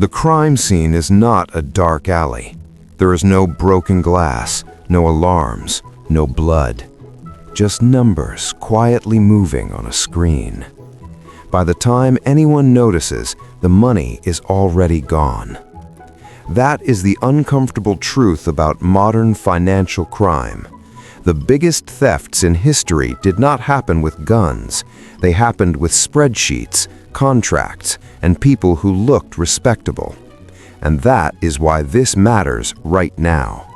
The crime scene is not a dark alley. There is no broken glass, no alarms, no blood. Just numbers quietly moving on a screen. By the time anyone notices, the money is already gone. That is the uncomfortable truth about modern financial crime. The biggest thefts in history did not happen with guns. They happened with spreadsheets, contracts, and people who looked respectable. And that is why this matters right now.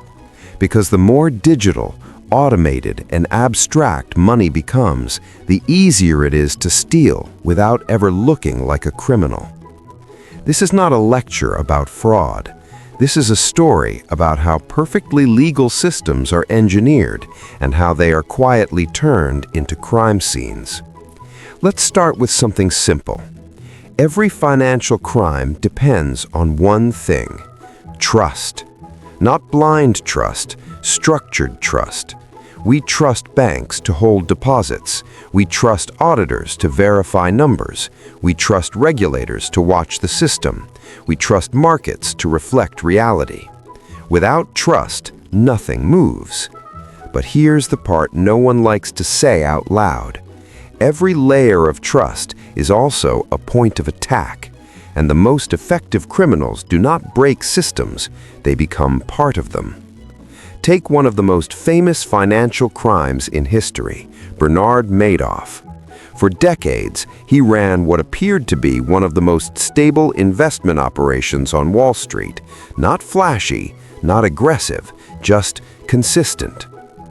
Because the more digital, automated, and abstract money becomes, the easier it is to steal without ever looking like a criminal. This is not a lecture about fraud. This is a story about how perfectly legal systems are engineered and how they are quietly turned into crime scenes. Let's start with something simple. Every financial crime depends on one thing: trust. Not blind trust, structured trust. We trust banks to hold deposits. We trust auditors to verify numbers. We trust regulators to watch the system. We trust markets to reflect reality. Without trust, nothing moves. But here's the part no one likes to say out loud. Every layer of trust is also a point of attack, and the most effective criminals do not break systems, they become part of them. Take one of the most famous financial crimes in history, Bernie Madoff. For decades, he ran what appeared to be one of the most stable investment operations on Wall Street. Not flashy, not aggressive, just consistent.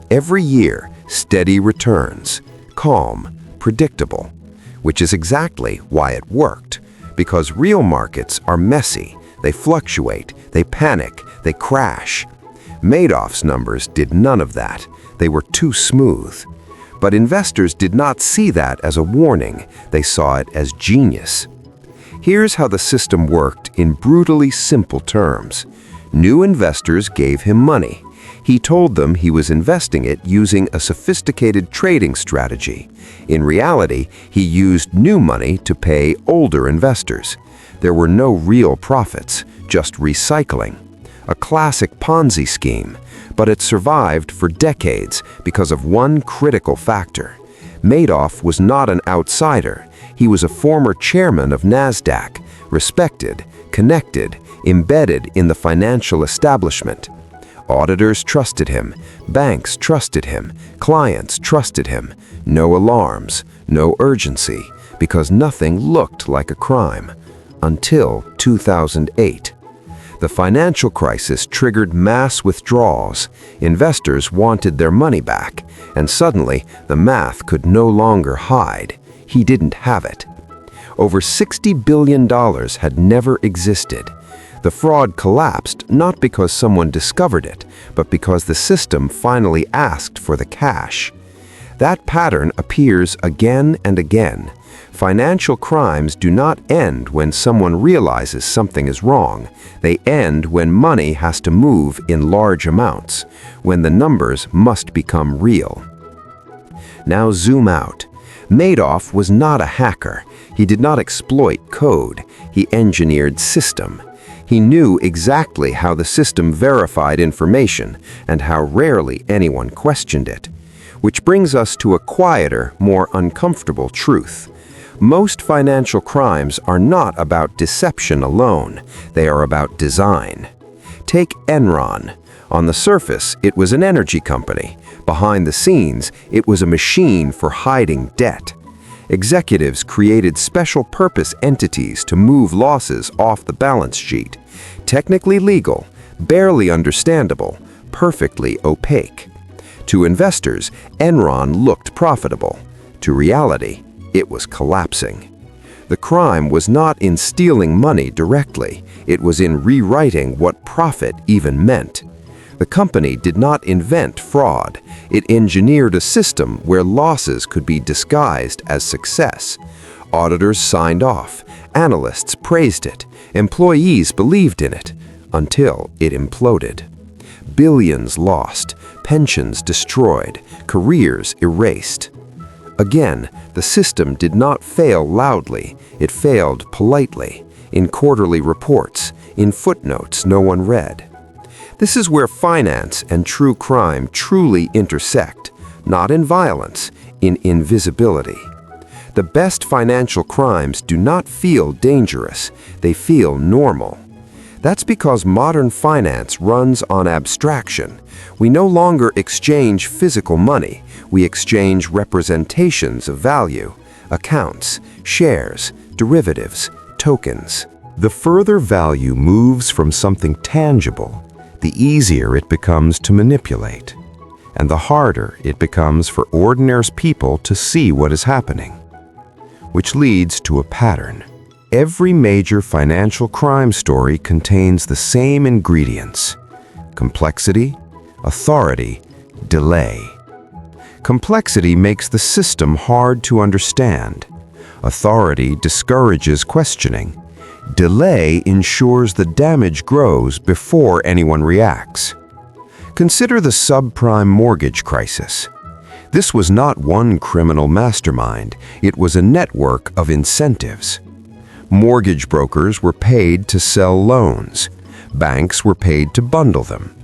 Every year, steady returns, calm, predictable, which is exactly why it worked. Because real markets are messy, they fluctuate, they panic, they crash. Madoff's numbers did none of that. They were too smooth. But investors did not see that as a warning. They saw it as genius. Here's how the system worked in brutally simple terms. New investors gave him money. He told them he was investing it using a sophisticated trading strategy. In reality, he used new money to pay older investors. There were no real profits, just recycling. A classic Ponzi scheme, but it survived for decades because of one critical factor. Madoff was not an outsider. He was a former chairman of NASDAQ, respected, connected, embedded in the financial establishment. Auditors trusted him, banks trusted him, clients trusted him. No alarms, no urgency, because nothing looked like a crime. Until 2008. The financial crisis triggered mass withdrawals. Investors wanted their money back, and suddenly the math could no longer hide. He didn't have it. Over $60 billion had never existed. The fraud collapsed not because someone discovered it, but because the system finally asked for the cash. That pattern appears again and again. Financial crimes do not end when someone realizes something is wrong. They end when money has to move in large amounts, when the numbers must become real. Now zoom out. Madoff was not a hacker. He did not exploit code. He engineered system. He knew exactly how the system verified information and how rarely anyone questioned it. Which brings us to a quieter, more uncomfortable truth. Most financial crimes are not about deception alone. They are about design. Take Enron. On the surface, it was an energy company. Behind the scenes, it was a machine for hiding debt. Executives created special-purpose entities to move losses off the balance sheet. Technically legal, barely understandable, perfectly opaque. To investors, Enron looked profitable. To reality, it was collapsing. The crime was not in stealing money directly. It was in rewriting what profit even meant. The company did not invent fraud. It engineered a system where losses could be disguised as success. Auditors signed off. Analysts praised it. Employees believed in it. Until it imploded. Billions lost. Pensions destroyed. Careers erased. Again, the system did not fail loudly. It failed politely, in quarterly reports, in footnotes no one read. This is where finance and true crime truly intersect, not in violence, in invisibility. The best financial crimes do not feel dangerous, they feel normal. That's because modern finance runs on abstraction. We no longer exchange physical money, we exchange representations of value, accounts, shares, derivatives, tokens. The further value moves from something tangible, the easier it becomes to manipulate, and the harder it becomes for ordinary people to see what is happening. Which leads to a pattern. Every major financial crime story contains the same ingredients: complexity, authority, delay. Complexity makes the system hard to understand. Authority discourages questioning. Delay ensures the damage grows before anyone reacts. Consider the subprime mortgage crisis. This was not one criminal mastermind, it was a network of incentives. Mortgage brokers were paid to sell loans. Banks were paid to bundle them.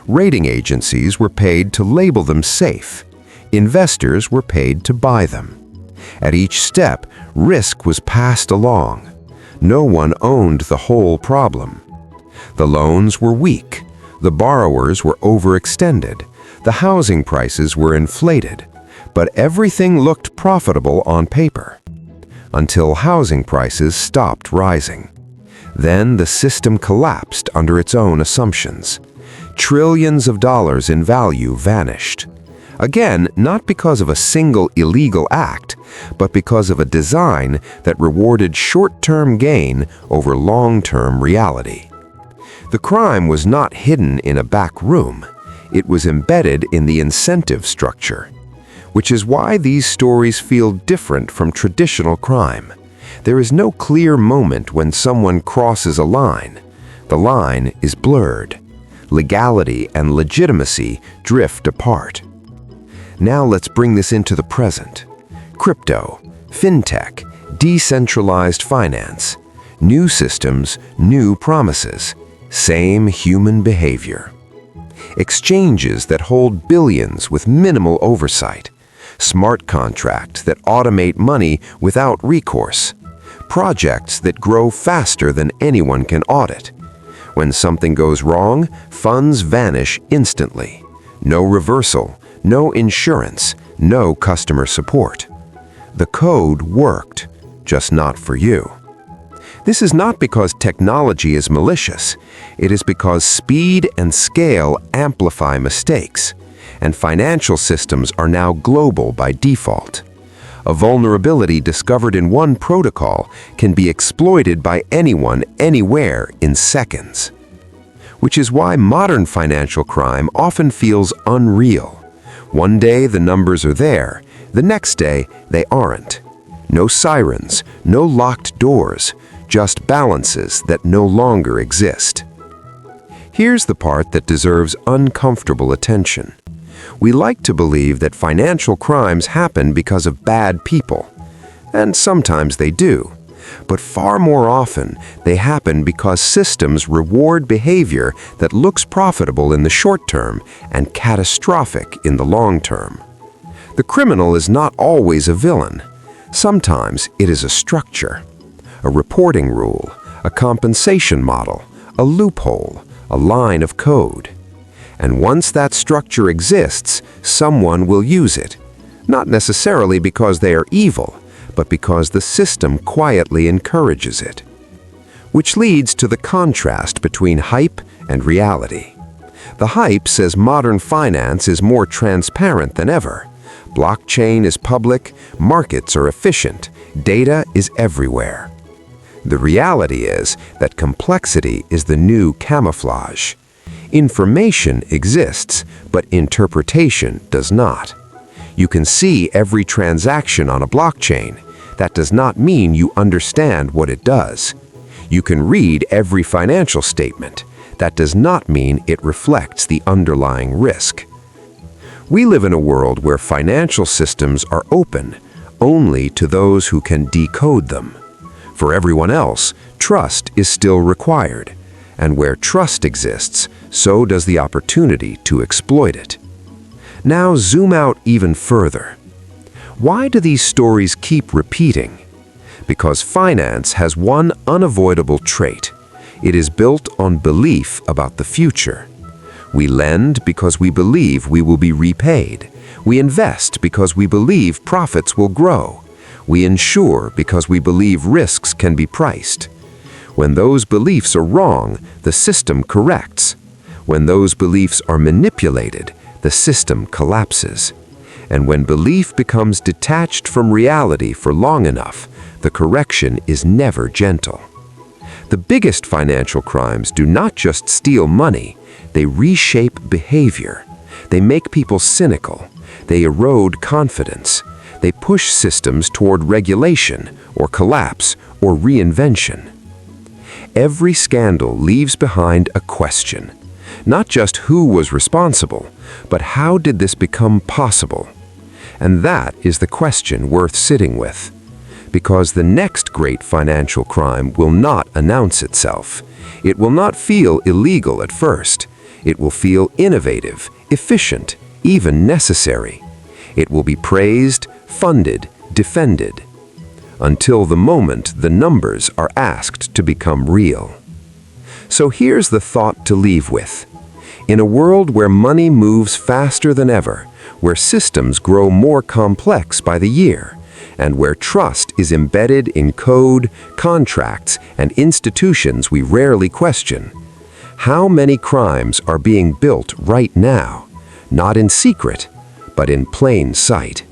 Rating agencies were paid to label them safe. Investors were paid to buy them. At each step, risk was passed along. No one owned the whole problem. The loans were weak. The borrowers were overextended. The housing prices were inflated. But everything looked profitable on paper, until housing prices stopped rising. Then the system collapsed under its own assumptions. Trillions of dollars in value vanished. Again, not because of a single illegal act, but because of a design that rewarded short-term gain over long-term reality. The crime was not hidden in a back room. It was embedded in the incentive structure, which is why these stories feel different from traditional crime. There is no clear moment when someone crosses a line. The line is blurred. Legality and legitimacy drift apart. Now let's bring this into the present. Crypto, fintech, decentralized finance. New systems, new promises. Same human behavior. Exchanges that hold billions with minimal oversight. Smart contracts that automate money without recourse. Projects that grow faster than anyone can audit. When something goes wrong, funds vanish instantly. No reversal, no insurance, no customer support. The code worked, just not for you. This is not because technology is malicious. It is because speed and scale amplify mistakes, and financial systems are now global by default. A vulnerability discovered in one protocol can be exploited by anyone, anywhere, in seconds. Which is why modern financial crime often feels unreal. One day the numbers are there, the next day they aren't. No sirens, no locked doors, just balances that no longer exist. Here's the part that deserves uncomfortable attention. We like to believe that financial crimes happen because of bad people, and sometimes they do. But far more often, they happen because systems reward behavior that looks profitable in the short term and catastrophic in the long term. The criminal is not always a villain. Sometimes it is a structure, a reporting rule, a compensation model, a loophole, a line of code. And once that structure exists, someone will use it, not necessarily because they are evil, but because the system quietly encourages it. Which leads to the contrast between hype and reality. The hype says modern finance is more transparent than ever. Blockchain is public, markets are efficient, data is everywhere. The reality is that complexity is the new camouflage. Information exists, but interpretation does not. You can see every transaction on a blockchain. That does not mean you understand what it does. You can read every financial statement. That does not mean it reflects the underlying risk. We live in a world where financial systems are open only to those who can decode them. For everyone else, trust is still required. And where trust exists, so does the opportunity to exploit it. Now zoom out even further. Why do these stories keep repeating? Because finance has one unavoidable trait. It is built on belief about the future. We lend because we believe we will be repaid. We invest because we believe profits will grow. We insure because we believe risks can be priced. When those beliefs are wrong, the system corrects. When those beliefs are manipulated, the system collapses. And when belief becomes detached from reality for long enough, the correction is never gentle. The biggest financial crimes do not just steal money, they reshape behavior. They make people cynical. They erode confidence. They push systems toward regulation, or collapse, or reinvention. Every scandal leaves behind a question. Not just who was responsible, but how did this become possible? And that is the question worth sitting with. Because the next great financial crime will not announce itself. It will not feel illegal at first. It will feel innovative, efficient, even necessary. It will be praised, funded, defended. Until the moment the numbers are asked to become real. So here's the thought to leave with. In a world where money moves faster than ever, where systems grow more complex by the year, and where trust is embedded in code, contracts, and institutions we rarely question, how many crimes are being built right now, not in secret, but in plain sight?